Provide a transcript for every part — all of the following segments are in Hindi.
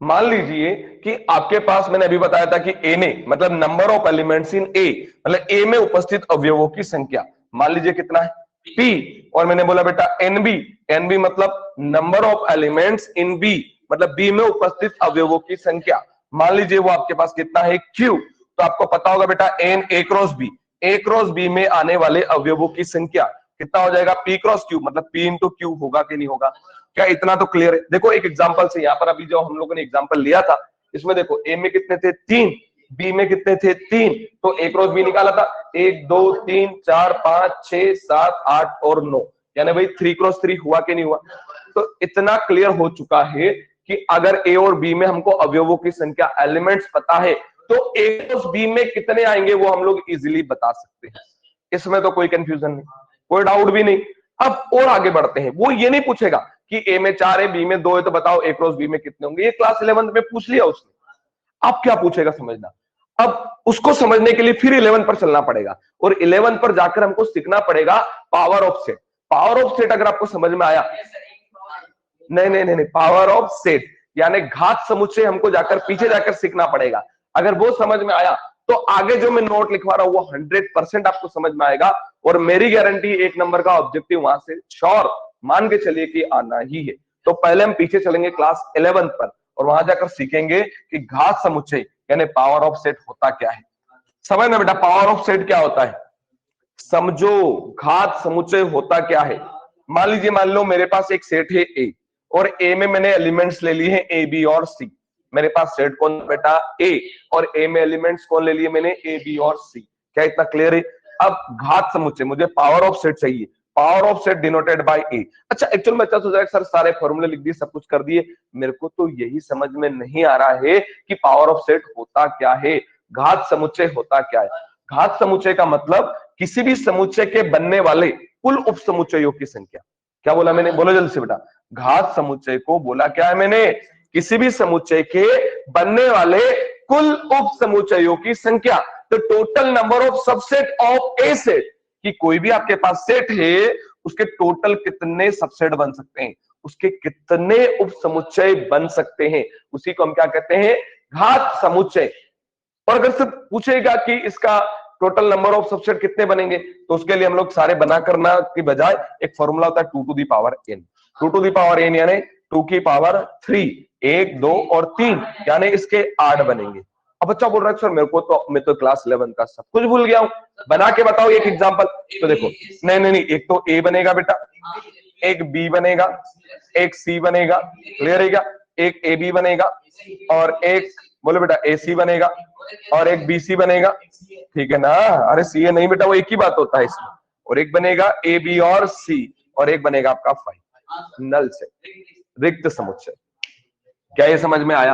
मान लीजिए कि आपके पास, मैंने अभी बताया था कि ए में मतलब नंबर ऑफ एलिमेंट्स इन ए, मतलब ए में उपस्थित अवयवों की संख्या, मान लीजिए कितना है पी, और मैंने बोला बेटा एनबी, एनबी मतलब number of elements in B, मतलब बी में उपस्थित अवयवों की संख्या, मान लीजिए वो आपके पास कितना है क्यू। तो आपको पता होगा बेटा n A cross B, A cross B में आने वाले अवयवों की संख्या कितना हो जाएगा पी क्रॉस क्यू, मतलब पी इंटू क्यू होगा कि नहीं होगा। क्या इतना तो क्लियर है? देखो एक एग्जांपल से, यहाँ पर अभी जो हम लोगों ने एग्जांपल लिया था इसमें देखो ए में कितने थे तीन, बी में कितने थे तीन, तो ए क्रॉस बी निकाला था 1 2 3 4 5 6 7 8 और 9, यानी भाई 3 क्रॉस 3 हुआ कि नहीं हुआ। तो इतना क्लियर हो चुका है कि अगर ए और बी में हमको अवयवों की संख्या एलिमेंट्स पता है तो ए क्रॉस बी में कितने आएंगे वो हम लोग इजीली बता सकते हैं। इसमें तो कोई कंफ्यूजन नहीं, कोई डाउट भी नहीं। अब और आगे बढ़ते हैं, वो ये नहीं पूछेगा कि ए में 4 है बी में 2 है तो बताओ ए क्रॉस बी में कितने होंगे, ये क्लास 11 में पूछ लिया उसने। अब क्या पूछेगा समझना, अब उसको समझने के लिए फिर 11 पर चलना पड़ेगा, और 11 पर जाकर हमको सीखना पड़ेगा power of set. Power of set अगर आपको समझ में आया, नहीं नहीं नहीं, पावर ऑफ सेट यानी घात समुच्चय हमको जाकर पीछे जाकर सीखना पड़ेगा। अगर वो समझ में आया तो आगे जो मैं नोट लिखवा रहा हूं वो 100% आपको समझ में आएगा, और मेरी गारंटी 1 नंबर का ऑब्जेक्टिव वहां से श्योर मान के चलिए कि आना ही है। तो पहले हम पीछे चलेंगे क्लास 11 पर, और वहां जाकर सीखेंगे कि घात समुच्चय यानी पावर ऑफ सेट होता क्या है। समझना बेटा पावर ऑफ सेट क्या होता है, समझो घात समुच्चय होता क्या है। मान लीजिए, मान लो मेरे पास एक सेट है ए, और ए में मैंने एलिमेंट्स ले लिए हैं ए बी और सी। मेरे पास सेट कौन बेटा ए, और ए में एलिमेंट्स कौन ले लिए मैंने ए बी और सी। क्या इतना क्लियर है? अब घात समुच्चय, मुझे पावर ऑफ सेट चाहिए, power of set denoted by A. अच्छा एक्चुअल में अच्छा सोचा सर सारे फॉर्मूले लिख दिए सब कुछ कर दिए, मेरे को तो यही समझ में नहीं आ रहा है कि पावर ऑफ सेट होता क्या है, घात समुच्चय होता क्या है। घात समुच्चय का मतलब किसी भी समुच्चय के बनने वाले कुल उप समुच्चयों की संख्या। क्या बोला मैंने, बोलो जल्दी से बेटा। घात समुच्चय को बोला क्या है मैंने, किसी भी समुच्चय के बनने वाले कुल उप समुच्चयों की संख्या। तो total number of subset of A set, कि कोई भी आपके पास सेट है उसके टोटल कितने सबसेट बन सकते हैं, उसके कितने उप समुच्चय बन सकते हैं, उसी को हम क्या कहते हैं घात समुच्चय। और अगर सिर्फ पूछेगा कि इसका टोटल नंबर ऑफ सबसेट कितने बनेंगे, तो उसके लिए हम लोग सारे बना करना की बजाय एक फॉर्मूला होता है 2 to the power n। 2 to the power n यानी 2 की पावर 3, 1 2 और 3 यानी इसके 8 बनेंगे। अब बच्चा बोल रहा है सर मेरे को तो, मैं तो क्लास 11 का सब कुछ भूल गया हूं, बना के बताओ एक एग्जांपल। तो देखो नहीं नहीं नहीं, एक तो ए बनेगा बेटा, एक बी बनेगा, एक सी बनेगा, क्लियर है क्या, एक ए बी बनेगा, और एक बोलो बेटा ए सी बनेगा, और एक बी सी बनेगा, ठीक है ना। अरे सी ए नहीं बेटा, वो एक ही बात होता है इसमें। और एक बनेगा ए बी और सी, और एक बनेगा आपका 5 नल से रिक्त समुच्चय। क्या ये समझ में आया?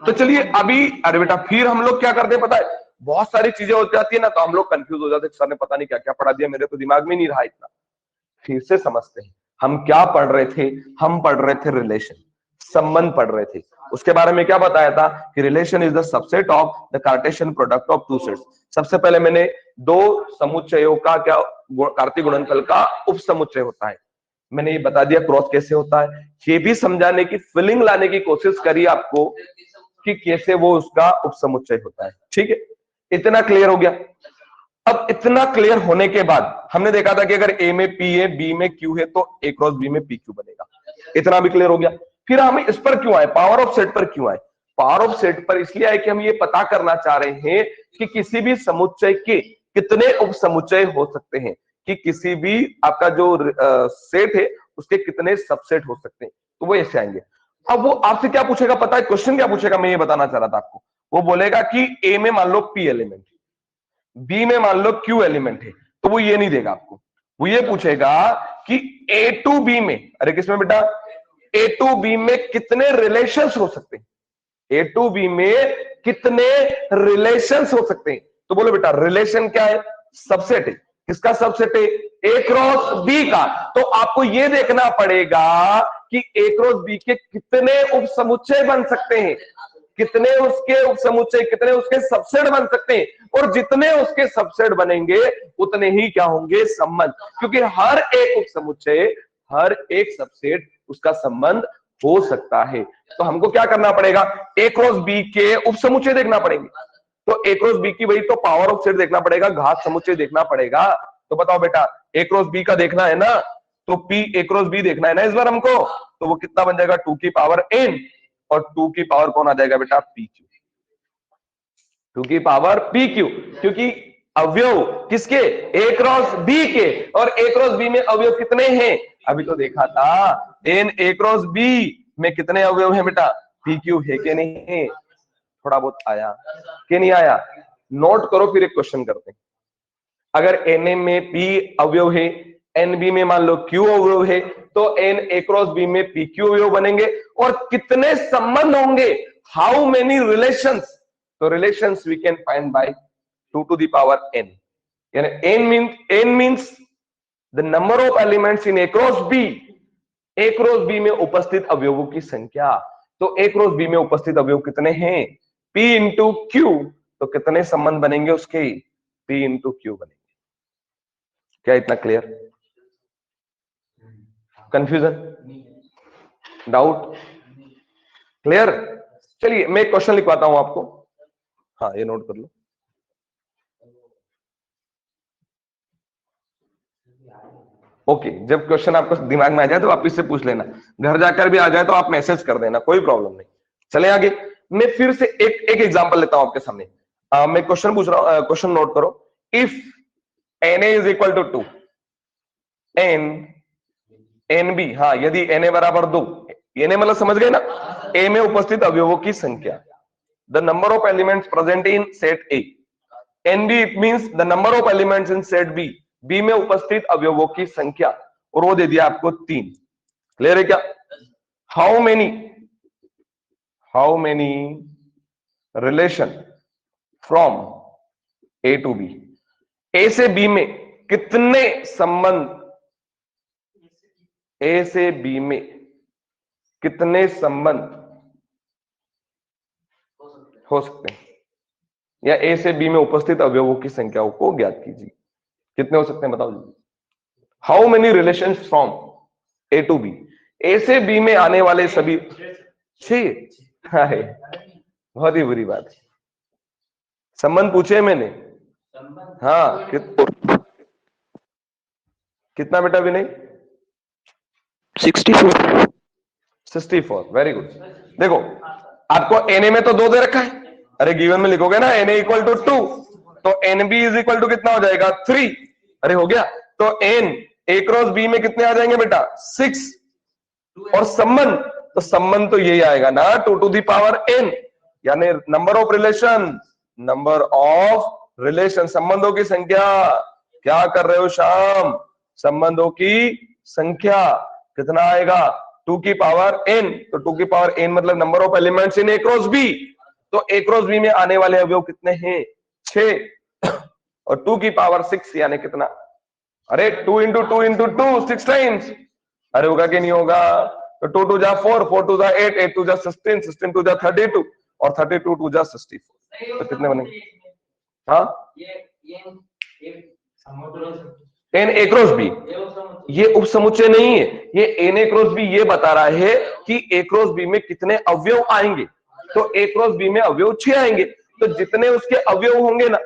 तो चलिए अभी, अरे बेटा फिर हम लोग क्या करते हैं पता है, बहुत सारी चीजें हो जाती है ना तो हम लोग कंफ्यूज हो जाते हैं, सर ने पता नहीं क्या क्या पढ़ा दिया, मेरे तो दिमाग में नहीं रहा इतना। फिर से समझते हैं हम क्या पढ़ रहे थे, हम पढ़ रहे थे रिलेशन, संबंध पढ़ रहे थे। उसके बारे में क्या बताया था कि relation is the subset of the Cartesian product of two sets. सबसे पहले मैंने दो समुच्चयों का क्या कार्तीय गुणनफल का उप समुच्चय होता है, मैंने ये बता दिया क्रॉस कैसे होता है। ये भी समझाने की फीलिंग लाने की कोशिश करी आपको कि कैसे वो उसका उप समुच्चय होता है, ठीक है। इतना क्लियर हो गया। अब इतना क्लियर होने के बाद हमने देखा था कि अगर ए में पी है बी में क्यू है तो ए क्रॉस बी में पी क्यू बनेगा, इतना भी क्लियर हो गया। फिर हम इस पर क्यों आए, पावर ऑफ सेट पर क्यों आए। पावर ऑफ सेट पर इसलिए आए कि हम ये पता करना चाह रहे हैं कि किसी भी समुच्चय के कितने उप समुच्चय हो सकते हैं, कि किसी भी आपका जो सेट है उसके कितने सबसेट हो सकते हैं, तो वो ऐसे आएंगे। अब वो आपसे क्या पूछेगा पता है, क्वेश्चन क्या पूछेगा, मैं ये बताना चाह रहा था आपको। वो बोलेगा कि ए में मान लो पी एलिमेंट, बी में मान लो क्यू एलिमेंट है, तो वो ये नहीं देगा आपको, वो ये पूछेगा कि ए टू बी में, अरे किसमें बेटा, ए टू बी में कितने रिलेशंस हो सकते हैं, ए टू बी में कितने रिलेशंस हो सकते हैं। तो बोलो बेटा रिलेशन क्या है, सबसेट है, किसका सबसेट है, ए क्रॉस बी का। तो आपको यह देखना पड़ेगा कि ए क्रॉस बी के कितने उप समुच्चय बन सकते हैं, कितने उसके उप समुच्चय, कितने उसके सबसेट बन सकते हैं, और जितने उसके सबसेट बनेंगे उतने ही क्या होंगे संबंध, क्योंकि हर एक उप समुच्चय, हर एक सबसेट उसका संबंध हो सकता है। तो हमको क्या करना पड़ेगा, ए क्रॉस बी के उपसमुच्चय देखना पड़ेंगे। तो ए क्रॉस बी की वही तो पावर ऑफ सेट देखना पड़ेगा, घात समुच्चय देखना पड़ेगा। तो बताओ बेटा, ए क्रॉस बी का देखना है ना, तो पी ए क्रॉस बी देखना है ना इस बार हमको। तो वो कितना बन जाएगा, 2 की पावर n, और 2 की पावर कौन आ जाएगा बेटा, पी क्यू। 2 की पावर पी क्यू, क्योंकि अवयव किसके, ए क्रॉस बी के, और ए क्रॉस बी में अवयव कितने हैं, अभी तो देखा था, एन ए क्रॉस बी में कितने अवयव हैं बेटा, पी क्यू है कि नहीं है। थोड़ा बहुत आया कि नहीं आया, नोट करो, फिर एक क्वेश्चन करते हैं। अगर एन ए में पी अवयव है, एन बी में मान लो क्यू अवयव है, तो एन ए क्रॉस बी में पी क्यू अवयव बनेंगे। और कितने संबंध होंगे, हाउ मेनी रिलेशंस, तो relations we can find by 2 to the power n, यानी n means the number of elements in a cross b, a cross b में उपस्थित अवयवों की संख्या। तो a cross b में उपस्थित अवयव कितने हैं, p into q, तो कितने संबंध बनेंगे उसके, p into q बनेंगे। क्या इतना क्लियर, कंफ्यूजन, डाउट, क्लियर। चलिए मैं एक क्वेश्चन लिखवाता हूं आपको, हाँ ये नोट कर लो। ओके, जब क्वेश्चन आपको दिमाग में आ जाए तो वापिस से पूछ लेना, घर जाकर भी आ जाए तो आप मैसेज कर देना, कोई प्रॉब्लम नहीं। चले आगे, मैं फिर से एक एग्जांपल लेता हूं आपके सामने। मैं क्वेश्चन पूछ रहा हूं, क्वेश्चन नोट करो। If n A is equal to 2, n B, हाँ यदि एन ए बराबर 2, एन ए मतलब समझ गए ना, ए में उपस्थित अवयवों की संख्या, the number of elements present in set A, n B it means the number of elements in set B, B में उपस्थित अवयवों की संख्या, और वो दे दिया आपको 3। क्लियर है क्या, how many relation from A to B, A से बी में कितने संबंध, ए से बी में कितने संबंध हो सकते हैं, या ए से बी में उपस्थित अवयवों की संख्याओं को ज्ञात कीजिए। कितने हो सकते हैं बताओ जी, how many relation from A to B, A से बी में आने वाले सभी 6 है, बहुत ही बुरी बात है। संबंध पूछे मैंने, हाँ कितना बेटा विनय, 64, वेरी गुड। देखो आपको एनए में तो 2 दे रखा है, अरे गिवन में लिखोगे ना एन ए इक्वल टू 2, तो n B is equal to कितना हो जाएगा 3, अरे हो गया। तो एन ए क्रॉस बी में कितने आ जाएंगे बेटा 6, और संबंध, तो संबंध तो यही आएगा ना 2 to the power n, यानी नंबर ऑफ रिलेशन, संबंधों की संख्या। क्या कर रहे हो शाम, संबंधों की संख्या कितना आएगा 2 की पावर n, तो 2 की पावर n मतलब number of elements in A cross B, तो ए क्रॉस बी में आने वाले अवयव कितने हैं 6, और 2 की पावर 6 यानी कितना, अरे 2 into 2 into 2 6 टाइम्स, अरे होगा कि नहीं होगा, तो 2 2 जा 4, 4 2 जा 8, 8 2 जा 16, 16 2 जा 32, और 32 2 जा 64, तो कितने बनेंगे, हाँ एन ए क्रॉस बी, ये उपसमुच्चय नहीं है, ये एन ए क्रॉस बी ये बता रहा है कि ए क्रॉस बी में कितने अवयव आएंगे, तो ए क्रॉस बी में अवयव 6 आएंगे, तो जितने उसके अवयव होंगे ना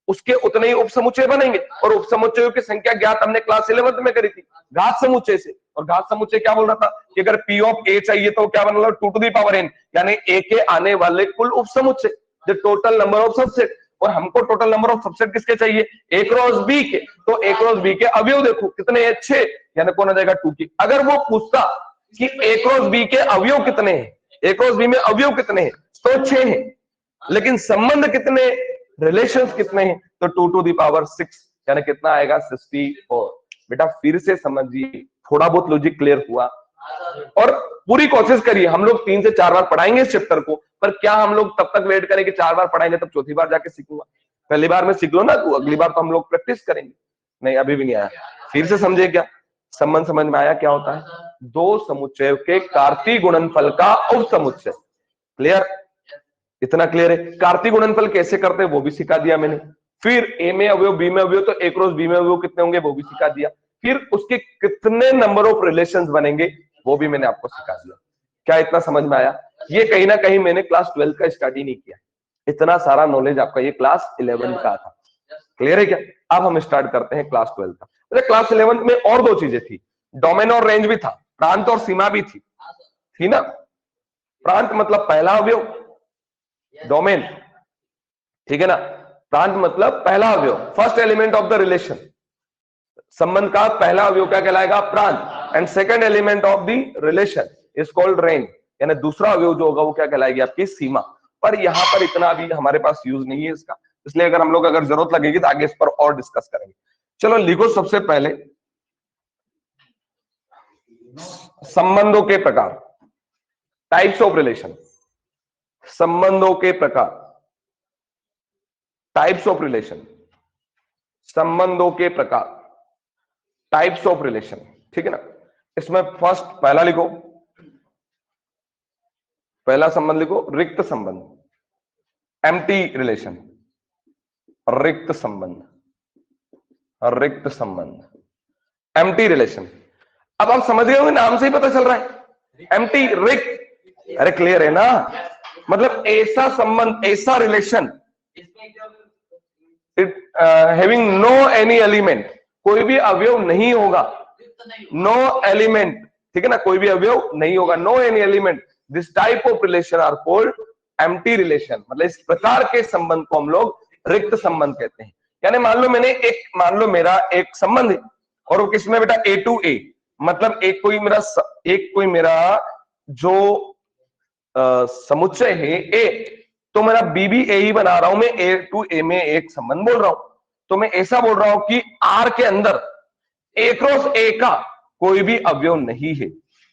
उसके उतने ही उपसमुच्चय बनेंगे, और उपसमुच्चयों की संख्या ज्ञात हमने क्लास 11 में करी थी घात समुच्चय से। और घात समुच्चय क्या बोल रहा था कि अगर P ऑफ A चाहिए तो क्या बना, 2 to the power n, यानी A के आने वाले कुल उपसमुच्चय, the total number of subset, और हमको टोटल नंबर ऑफ सबसेट किसके चाहिए, A क्रॉस B के, तो A क्रॉस B के अवयव देखो कितने हैं 6, यानी कौन आ जाएगा 2 की। अगर वो पूछता कि A क्रॉस B के अवयव कितने हैं, A क्रॉस B में अवयव कितने हैं, तो 6 हैं, लेकिन संबंध कितने, रिलेशंस कितने हैं, तो 2 to the power 6, यानी कितना आएगा 64। बेटा फिर से समझिए, थोड़ा बहुत लॉजिक क्लियर हुआ, और पूरी कोशिश करिए, हम लोग 3 से 4 बार पढ़ाएंगे इस चैप्टर को, पर क्या हम लोग तब तक वेट करें कि 4 बार पढ़ाएंगे तब चौथी बार जाके सीखूंगा, पहली बार में सीख लो ना, तो अगली बार तो हम लोग प्रैक्टिस करेंगे। नहीं अभी भी नहीं आया, फिर से समझे क्या, संबंध समझ में आया क्या होता है, दो समुच्चय के कार्तीय गुणनफल का उपसमुच्चय। क्लियर, इतना क्लियर है। कार्तीय गुणनफल कैसे करते हैं वो भी सिखा दिया मैंने, फिर ए में अवयव बी में अवयव, तो ए क्रॉस बी में अवयव कितने होंगे वो भी सिखा दिया, फिर उसके कितने नंबर ऑफ रिलेशंस बनेंगे वो भी मैंने आपको सिखा दिया। क्या इतना समझ में आया? ये कहीं ना कहीं मैंने क्लास 12 का स्टडी नहीं किया, इतना सारा नॉलेज आपका ये क्लास 11 का था। क्लियर है क्या? अब हम स्टार्ट करते हैं क्लास 12 का। क्लास 11 में और दो चीजें थी, डोमेन और रेंज भी था, प्रांत और सीमा भी थी ना। प्रांत मतलब पहला अवयव, डोमेन, ठीक है ना। प्रांत मतलब पहला अवयव, first element of the relation. संबंध का पहला अवयव क्या कहलाएगा? प्रांत। And second element of the relation is called range, यानी दूसरा अवयव जो होगा वो क्या कहलाएगी? आपकी सीमा। पर यहां पर इतना अभी हमारे पास यूज नहीं है इसका, इसलिए अगर हम लोग अगर जरूरत लगेगी तो आगे इस पर और डिस्कस करेंगे। चलो लिखो सबसे पहले संबंधों के प्रकार, टाइप्स ऑफ रिलेशन। संबंधों के प्रकार, टाइप्स ऑफ रिलेशन, संबंधों के प्रकार, टाइप्स ऑफ रिलेशन, ठीक है ना। इसमें फर्स्ट पहला लिखो, पहला संबंध लिखो रिक्त संबंध, एम्प्टी रिलेशन, रिक्त संबंध, रिक्त संबंध, एम्प्टी रिलेशन। अब आप समझ गए होंगे, नाम से ही पता चल रहा है, एम्प्टी, रिक्त। अरे क्लियर है ना, मतलब ऐसा संबंध, ऐसा relation it having no any element, कोई भी अवयव नहीं होगा, नो एलिमेंट, ठीक है ना, कोई भी अवयव नहीं होगा, no any element, this type of relation are called empty relation. मतलब इस प्रकार के संबंध को हम लोग रिक्त संबंध कहते हैं। यानी मान लो मेरा एक संबंध है और वो किसमें बेटा? ए टू ए, मतलब एक कोई मेरा जो समुच्चय है ए, तो मेरा बी भी ए ही बना रहा हूं मैं, ए टू ए में एक संबंध बोल रहा हूं। तो मैं ऐसा बोल रहा हूं कि आर के अंदर ए क्रॉस ए का कोई भी अवयव नहीं है,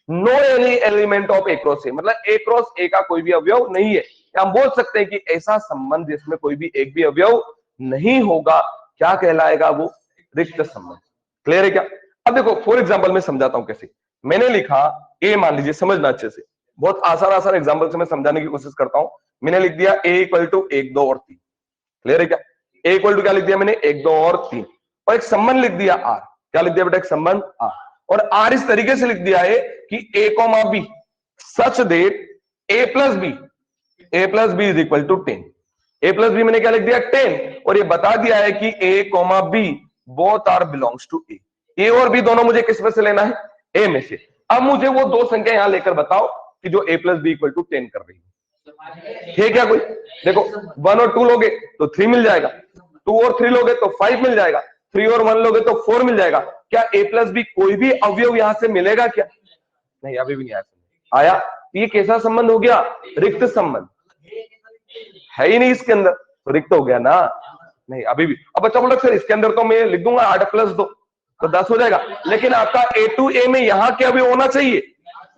no any element of A cross A, मतलब ए क्रॉस ए का कोई भी अवयव नहीं है। हम बोल सकते हैं कि ऐसा संबंध जिसमें कोई भी एक भी अवयव नहीं होगा, क्या कहलाएगा? वो रिक्त संबंध। क्लियर है क्या? अब देखो फॉर एग्जांपल मैं समझाता हूं कैसे। मैंने लिखा ए, मान लीजिए, समझना अच्छे से, बहुत आसान एग्जांपल से मैं समझाने की कोशिश करता हूं। मैंने लिख दिया ए इक्वल टू 1 2 और 3। क्लियर है क्या? ए इक्वल टू क्या लिख दिया मैंने? 1 2 और 3, और एक संबंध लिख दिया आर। क्या लिख दिया बेटा? एक संबंध आर। और आर इस तरीके से लिख दिया है कि A comma B such that A plus B is equal to 10। A plus B मैंने क्या लिख दिया? 10। और ये बता दिया है कि A comma B both are belongs to A. A और बी दोनों मुझे किस में से लेना है? ए में से। अब मुझे वो दो संख्या यहां लेकर बताओ कि जो ए प्लस बी इक्वल टू 10 कर रही है। ठीक है? कोई देखो 1 और 2 लोगे तो 3 मिल जाएगा, 2 और 3 लोगे तो 5 मिल जाएगा, 3 और 1 लोगे तो 4 मिल जाएगा। क्या ए प्लस बी कोई भी अवयव यहां से मिलेगा क्या? नहीं, अभी भी नहीं आया। ये कैसा संबंध हो गया? रिक्त संबंध। है ही नहीं इसके अंदर, तो रिक्त हो गया ना। नहीं अभी भी। अब बच्चा बोला सर इसके अंदर तो मैं लिख दूंगा 8 प्लस 2 तो 10 हो जाएगा, लेकिन आपका ए टू ए में यहां क्या भी होना चाहिए,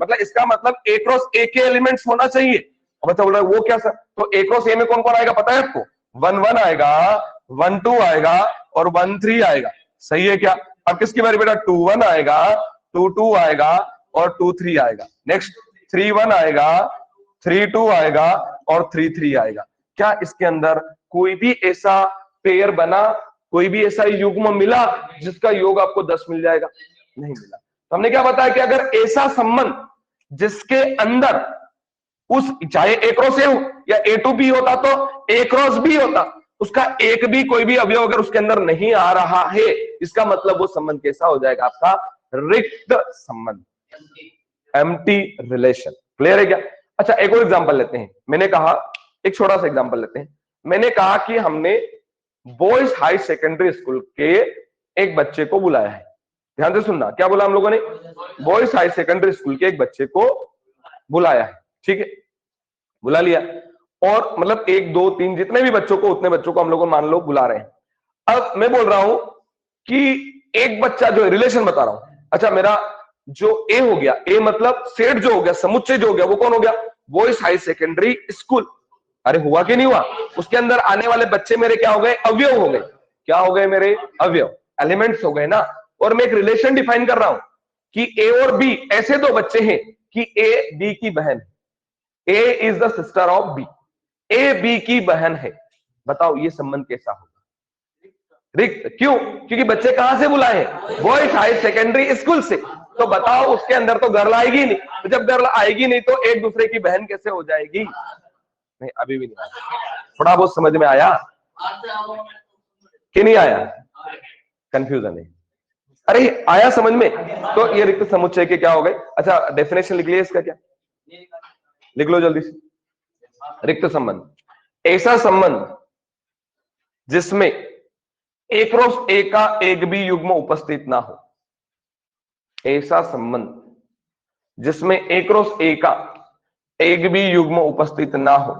मतलब इसका मतलब ए क्रॉस ए के एलिमेंट्स होना चाहिए। अब बच्चा बोल रहा है वो क्या सर? तो ए क्रॉस ए में कौन कौन आएगा पता है आपको? 1 1 आएगा, 1 2 आएगा और 1 3 आएगा। सही है क्या? अब किसकी बारी बेटा? 2 1 आएगा, 2 2 आएगा और 2 3 आएगा। नेक्स्ट 3 1 आएगा, 3 2 आएगा और 3 3 आएगा। क्या इसके अंदर कोई भी ऐसा पेयर बना, कोई भी ऐसा युग्म मिला जिसका योग आपको 10 मिल जाएगा? नहीं मिला। तो हमने क्या बताया कि अगर ऐसा संबंध जिसके अंदर उस चाहे ए क्रॉस ए हो या ए टू बी होता तो ए क्रॉस बी होता, उसका एक भी कोई भी अवयव अगर उसके अंदर नहीं आ रहा है, इसका मतलब वो संबंध कैसा हो जाएगा? आपका रिक्त संबंध, एम्प्टी रिलेशन। क्लियर है क्या? अच्छा एक और एग्जांपल लेते हैं। मैंने कहा एक छोटा सा एग्जांपल लेते हैं। मैंने कहा कि हमने बॉयज हाई सेकेंडरी स्कूल के एक बच्चे को बुलाया है। ध्यान से सुनना, क्या बोला हम लोगों ने? बॉयज हाई सेकेंडरी स्कूल के एक बच्चे को बुलाया है। ठीक है, बुला लिया, और मतलब 1 2 3 जितने भी बच्चों को, उतने बच्चों को हम लोग मान लो बुला रहे हैं। अब मैं बोल रहा हूं कि एक बच्चा जो है, रिलेशन बता रहा हूं। अच्छा मेरा जो ए हो गया, ए मतलब सेट जो हो गया, समुच्चय जो हो गया, वो कौन हो गया? Boys high secondary school. अरे हुआ कि नहीं हुआ? उसके अंदर आने वाले बच्चे मेरे क्या हो गए? अवयव हो गए। क्या हो गए मेरे? अवयव, एलिमेंट्स हो गए ना। और मैं एक रिलेशन डिफाइन कर रहा हूं कि ए और बी ऐसे दो बच्चे हैं कि ए बी की बहन, A is the sister of B, A B की बहन है। बताओ ये संबंध कैसा होगा? रिक्त। क्यों? क्योंकि बच्चे कहां से बुलाए हैं? बॉयज हाई सेकेंडरी स्कूल से। तो बताओ उसके अंदर तो गर्ल आएगी नहीं, तो जब गर्ल आएगी नहीं तो एक दूसरे की बहन कैसे हो जाएगी? नहीं अभी भी नहीं आया, थोड़ा बहुत समझ में आया कि नहीं आया? कंफ्यूजन है? अरे आया समझ में? तो ये रिक्त समुच्चय के क्या हो गए? अच्छा डेफिनेशन लिख लिया इसका, क्या लिख लो जल्दी से। रिक्त संबंध ऐसा संबंध जिसमें ए क्रॉस ए का एक भी युग्म उपस्थित ना हो, ऐसा संबंध जिसमें ए क्रॉस ए का एक भी युग्म उपस्थित ना हो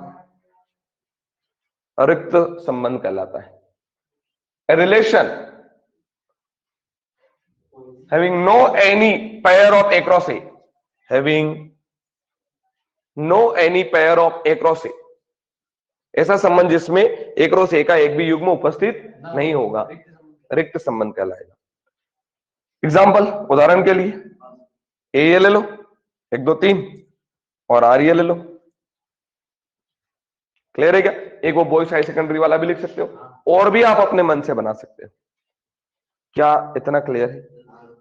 रिक्त संबंध कहलाता है। A relation having no any pair of A cross A, having no any pair of A cross A, ऐसा संबंध जिसमें A क्रॉस A का एक भी युग्म उपस्थित नहीं होगा रिक्त संबंध कहलाएगा। एग्जाम्पल, उदाहरण के लिए ए ये ले लो 1 2 3 और आर ये ले लो। क्लियर है क्या? एक वो बॉयज हाई सेकेंडरी वाला भी लिख सकते हो और भी आप अपने मन से बना सकते हो। क्या इतना क्लियर है?